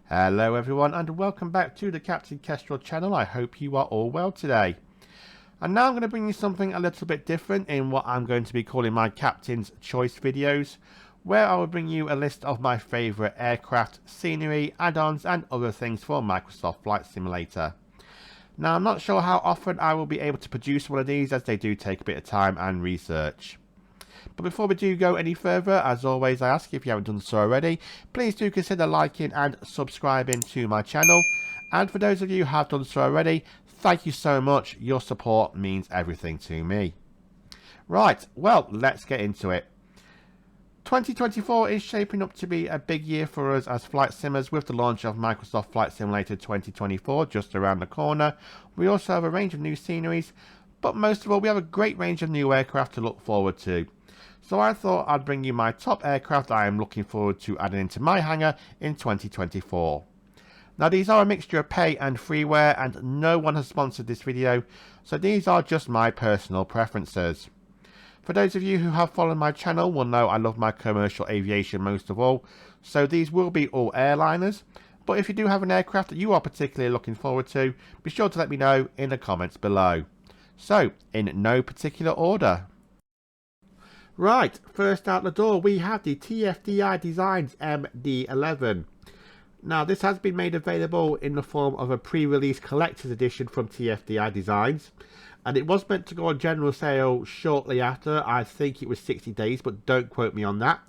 Hello everyone and welcome back to the Captain Kestrel channel. I hope you are all well today. And now I'm going to bring you something a little bit different in what I'm going to be calling my Captain's Choice videos, where I will bring you a list of my favourite aircraft, scenery, add-ons and other things for Microsoft Flight Simulator. Now I'm not sure how often I will be able to produce one of these, as they do take a bit of time and research. But before we do go any further, as always I ask, if you haven't done so already, please do consider liking and subscribing to my channel. And for those of you who have done so already, thank you so much. Your support means everything to me. Right, well, let's get into it. 2024 is shaping up to be a big year for us as flight simmers, with the launch of Microsoft Flight Simulator 2024 just around the corner. We also have a range of new sceneries, but most of all we have a great range of new aircraft to look forward to. So I thought I'd bring you my top aircraft I am looking forward to adding into my hangar in 2024. Now these are a mixture of pay and freeware, and no one has sponsored this video, so these are just my personal preferences. For those of you who have followed my channel will know I love my commercial aviation most of all, so these will be all airliners. But if you do have an aircraft that you are particularly looking forward to, be sure to let me know in the comments below. So, in no particular order. Right, first out the door we have the TFDi Designs MD-11. Now this has been made available in the form of a pre-release collector's edition from TFDi Designs, and it was meant to go on general sale shortly after. I think it was 60 days, but don't quote me on that.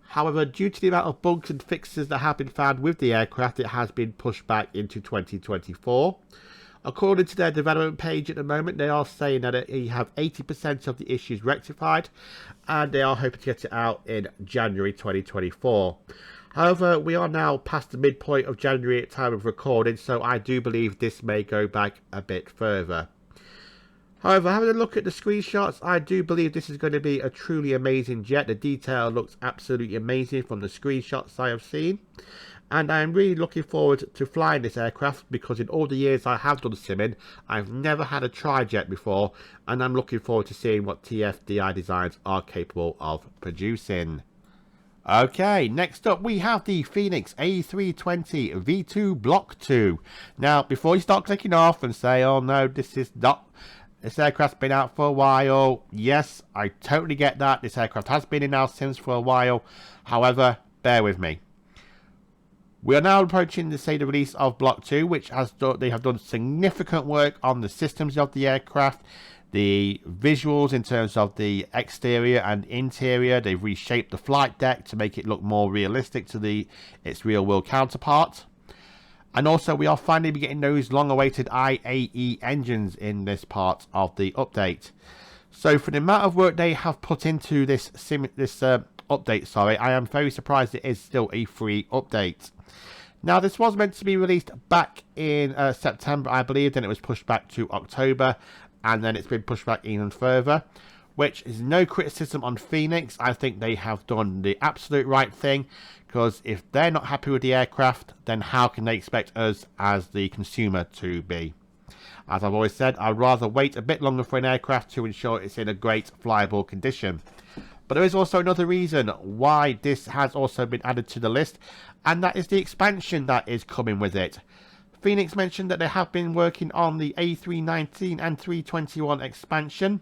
However, due to the amount of bugs and fixes that have been found with the aircraft, it has been pushed back into 2024. According to their development page at the moment, they are saying that they have 80% of the issues rectified, and they are hoping to get it out in January 2024. However, we are now past the midpoint of January at time of recording, so I do believe this may go back a bit further. However, having a look at the screenshots, I do believe this is going to be a truly amazing jet. The detail looks absolutely amazing from the screenshots I have seen. And I am really looking forward to flying this aircraft, because in all the years I have done simming, I've never had a tri-jet before, and I'm looking forward to seeing what TFDi Designs are capable of producing. Okay, next up we have the Fenix A320 V2 Block 2. Now, before you start clicking off and say, oh no, this aircraft's been out for a while. Yes, I totally get that. This aircraft has been in our sims for a while. However, bear with me. We are now approaching the release of Block 2, which they have done significant work on the systems of the aircraft, the visuals in terms of the exterior and interior. They've reshaped the flight deck to make it look more realistic to its real world counterpart. And also we are finally getting those long awaited IAE engines in this part of the update. So for the amount of work they have put into this update, I am very surprised it is still a free update. Now this was meant to be released back in September, I believe, then it was pushed back to October, and then it's been pushed back even further, which is no criticism on Fenix. I think they have done the absolute right thing, because if they're not happy with the aircraft, then how can they expect us as the consumer to be? As I've always said, I'd rather wait a bit longer for an aircraft to ensure it's in a great flyable condition. But there is also another reason why this has also been added to the list, and that is the expansion that is coming with it. Fenix mentioned that they have been working on the A319 and 321 expansion.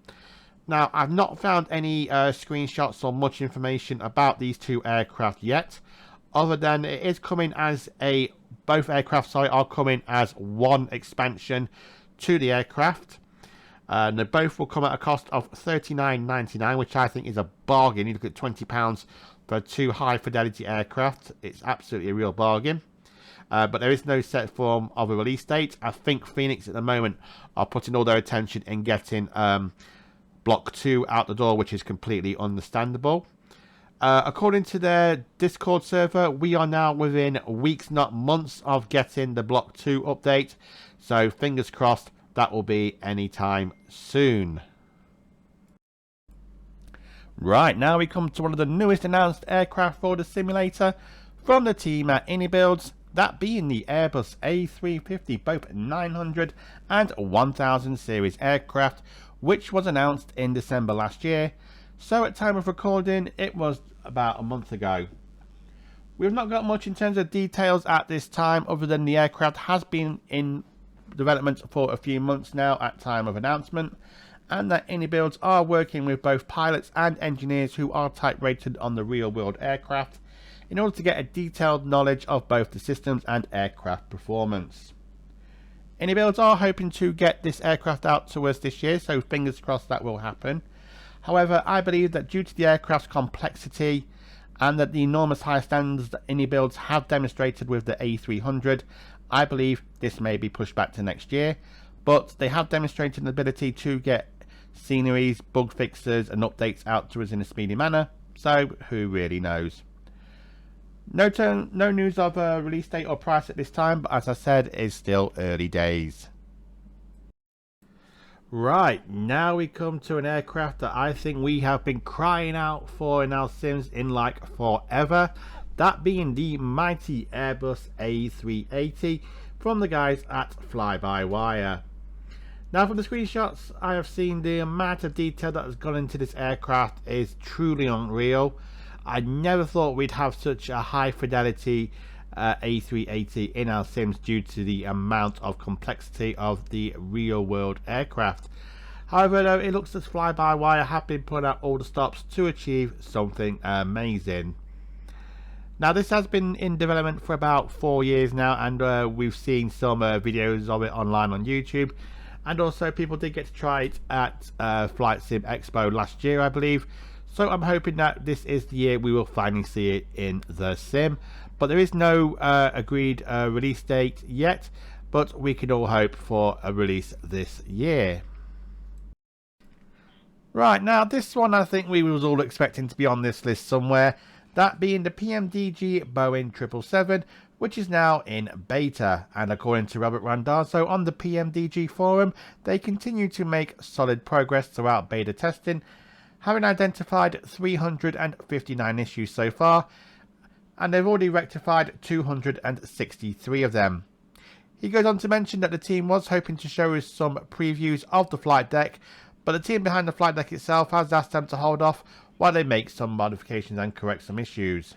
Now, I've not found any screenshots or much information about these two aircraft yet, other than it is coming as both aircraft are coming as one expansion to the aircraft. And they both will come at a cost of $39.99, which I think is a bargain. You look at £20 for two high fidelity aircraft. It's absolutely a real bargain. But there is no set form of a release date. I think Fenix at the moment are putting all their attention in getting Block 2 out the door, which is completely understandable. According to their Discord server, we are now within weeks, not months, of getting the Block 2 update. So fingers crossed that will be anytime soon. Right, now we come to one of the newest announced aircraft for the simulator from the team at Inibuilds, that being the Airbus A350, both 900 and 1000 series aircraft, which was announced in December last year. So at time of recording, it was about a month ago. We've not got much in terms of details at this time, other than the aircraft has been in development for a few months now at time of announcement, and that Inibuilds are working with both pilots and engineers who are type rated on the real world aircraft in order to get a detailed knowledge of both the systems and aircraft performance. Inibuilds are hoping to get this aircraft out to us this year, so fingers crossed that will happen. However, I believe that due to the aircraft's complexity and that the enormous high standards that Inibuilds have demonstrated with the A300, I believe this may be pushed back to next year, but they have demonstrated an ability to get sceneries, bug fixes and updates out to us in a speedy manner, so who really knows. No news of a release date or price at this time, but as I said, it's still early days. Right, now we come to an aircraft that I think we have been crying out for in our sims in like forever, that being the mighty Airbus A380 from the guys at Flybywire. Now, from the screenshots I have seen, the amount of detail that has gone into this aircraft is truly unreal. I never thought we'd have such a high fidelity A380 in our sims due to the amount of complexity of the real world aircraft. However, though, it looks as Flybywire have been putting out all the stops to achieve something amazing. Now, this has been in development for about 4 years now, and we've seen some videos of it online on YouTube, and also people did get to try it at Flight Sim Expo last year, I believe. So I'm hoping that this is the year we will finally see it in the sim, but there is no agreed release date yet, but we can all hope for a release this year. Right, now this one I think we was all expecting to be on this list somewhere, that being the PMDG Boeing 777, which is now in beta, and according to Robert Randazzo on the PMDG forum, they continue to make solid progress throughout beta testing, having identified 359 issues so far, and they've already rectified 263 of them. He goes on to mention that the team was hoping to show us some previews of the flight deck, but the team behind the flight deck itself has asked them to hold off while they make some modifications and correct some issues.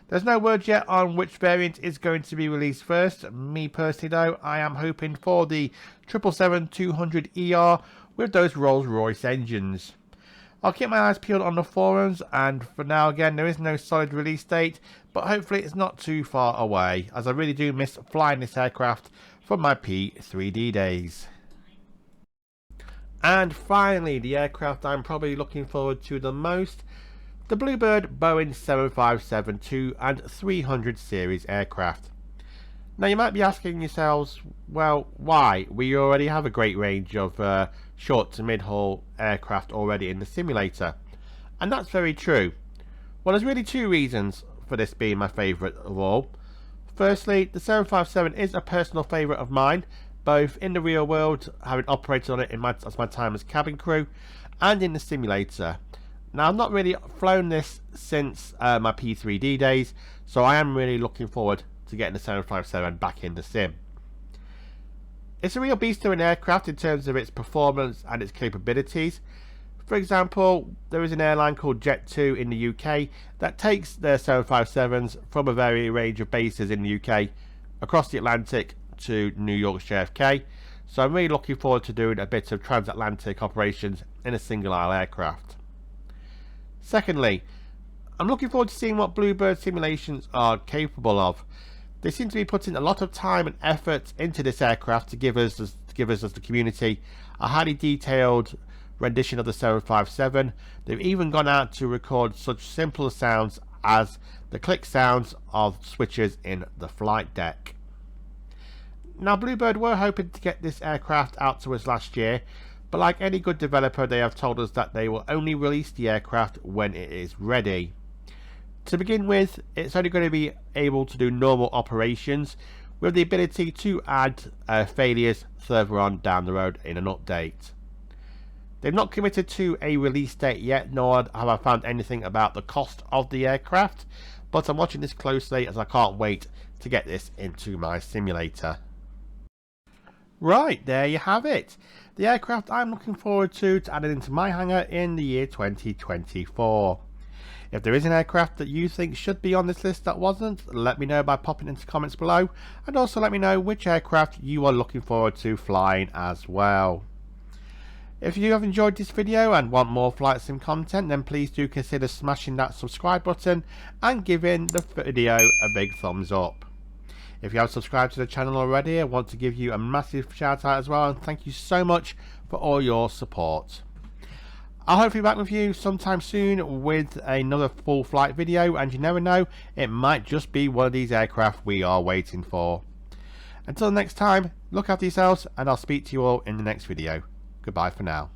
There's no word yet on which variant is going to be released first. Me personally though, I am hoping for the 777-200ER with those Rolls-Royce engines. I'll keep my eyes peeled on the forums, and for now again there is no solid release date, but hopefully it's not too far away, as I really do miss flying this aircraft from my P3D days. And finally, the aircraft I'm probably looking forward to the most, the Bluebird Boeing 757-2 and 300 series aircraft. Now you might be asking yourselves, well, why? We already have a great range of short to mid-haul aircraft already in the simulator. And that's very true. Well, there's really two reasons for this being my favourite of all. Firstly, the 757 is a personal favourite of mine, both in the real world, having operated on it as my time as cabin crew, and in the simulator. Now, I've not really flown this since my P3D days, so I am really looking forward to getting the 757 back in the sim. It's a real beast of an aircraft in terms of its performance and its capabilities. For example, there is an airline called Jet2 in the UK that takes their 757s from a varied range of bases in the UK across the Atlantic to New York JFK, so I'm really looking forward to doing a bit of transatlantic operations in a single aisle aircraft. Secondly, I'm looking forward to seeing what Bluebird simulations are capable of. They seem to be putting a lot of time and effort into this aircraft to give us as the community a highly detailed rendition of the 757. They've even gone out to record such simple sounds as the click sounds of switches in the flight deck. Now, Bluebird were hoping to get this aircraft out to us last year, but like any good developer, they have told us that they will only release the aircraft when it is ready. To begin with, it's only going to be able to do normal operations with the ability to add failures further on down the road in an update. They've not committed to a release date yet, nor have I found anything about the cost of the aircraft, but I'm watching this closely as I can't wait to get this into my simulator. Right, there you have it. The aircraft I'm looking forward to adding into my hangar in the year 2024. If there is an aircraft that you think should be on this list that wasn't, let me know by popping into comments below, and also let me know which aircraft you are looking forward to flying as well. If you have enjoyed this video and want more flight sim content, then please do consider smashing that subscribe button and giving the video a big thumbs up. If you have subscribed to the channel already, I want to give you a massive shout out as well, and thank you so much for all your support. I'll hopefully be back with you sometime soon with another full flight video, and you never know, it might just be one of these aircraft we are waiting for. Until next time, look after yourselves, and I'll speak to you all in the next video. Goodbye for now.